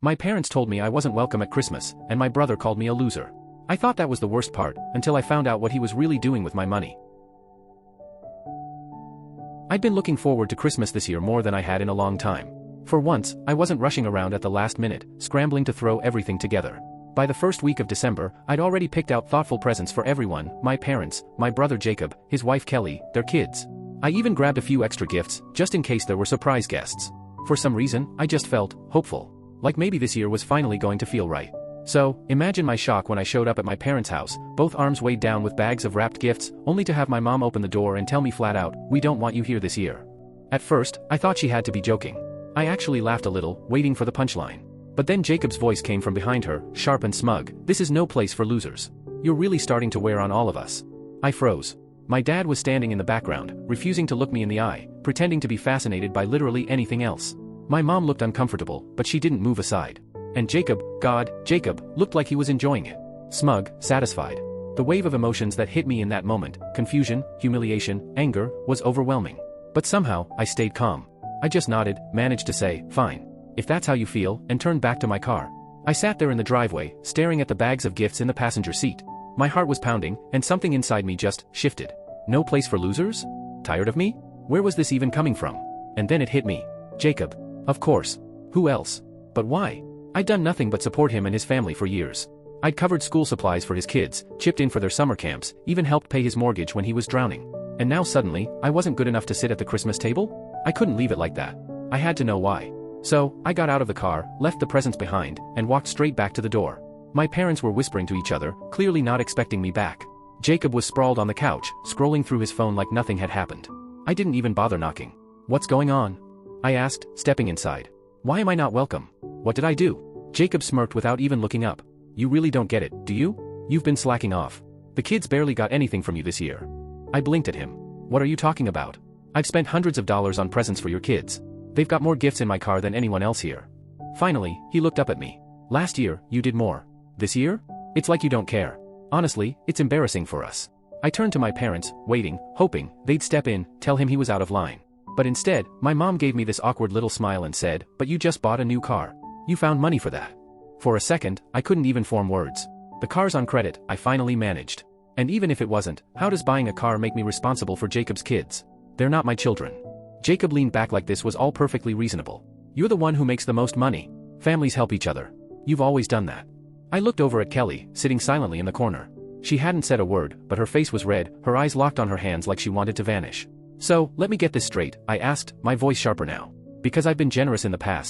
My parents told me I wasn't welcome at Christmas, and my brother called me a loser. I thought that was the worst part, until I found out what he was really doing with my money. I'd been looking forward to Christmas this year more than I had in a long time. For once, I wasn't rushing around at the last minute, scrambling to throw everything together. By the first week of December, I'd already picked out thoughtful presents for everyone: my parents, my brother Jacob, his wife Kelly, their kids. I even grabbed a few extra gifts, just in case there were surprise guests. For some reason, I just felt hopeful. Like maybe this year was finally going to feel right. So, imagine my shock when I showed up at my parents' house, both arms weighed down with bags of wrapped gifts, only to have my mom open the door and tell me flat out, "We don't want you here this year." At first, I thought she had to be joking. I actually laughed a little, waiting for the punchline. But then Jacob's voice came from behind her, sharp and smug. "This is no place for losers. You're really starting to wear on all of us." I froze. My dad was standing in the background, refusing to look me in the eye, pretending to be fascinated by literally anything else. My mom looked uncomfortable, but she didn't move aside. And Jacob, Jacob, looked like he was enjoying it. Smug, satisfied. The wave of emotions that hit me in that moment, confusion, humiliation, anger, was overwhelming. But somehow, I stayed calm. I just nodded, managed to say, "Fine. If that's how you feel," and turned back to my car. I sat there in the driveway, staring at the bags of gifts in the passenger seat. My heart was pounding, and something inside me just shifted. No place for losers? Tired of me? Where was this even coming from? And then it hit me. Jacob. Of course. Who else? But why? I'd done nothing but support him and his family for years. I'd covered school supplies for his kids, chipped in for their summer camps, even helped pay his mortgage when he was drowning. And now suddenly, I wasn't good enough to sit at the Christmas table? I couldn't leave it like that. I had to know why. So, I got out of the car, left the presents behind, and walked straight back to the door. My parents were whispering to each other, clearly not expecting me back. Jacob was sprawled on the couch, scrolling through his phone like nothing had happened. I didn't even bother knocking. "What's going on?" I asked, stepping inside. "Why am I not welcome? What did I do?" Jacob smirked without even looking up. "You really don't get it, do you? You've been slacking off. The kids barely got anything from you this year." I blinked at him. "What are you talking about? I've spent hundreds of dollars on presents for your kids. They've got more gifts in my car than anyone else here." Finally, he looked up at me. "Last year, you did more. This year? It's like you don't care. Honestly, it's embarrassing for us." I turned to my parents, waiting, hoping they'd step in, tell him he was out of line. But instead, my mom gave me this awkward little smile and said, "But you just bought a new car. You found money for that." For a second, I couldn't even form words. "The car's on credit," I finally managed. "And even if it wasn't, how does buying a car make me responsible for Jacob's kids? They're not my children." Jacob leaned back like this was all perfectly reasonable. "You're the one who makes the most money. Families help each other. You've always done that." I looked over at Kelly, sitting silently in the corner. She hadn't said a word, but her face was red, her eyes locked on her hands like she wanted to vanish. "So, let me get this straight," I asked, my voice sharper now. "Because I've been generous in the past,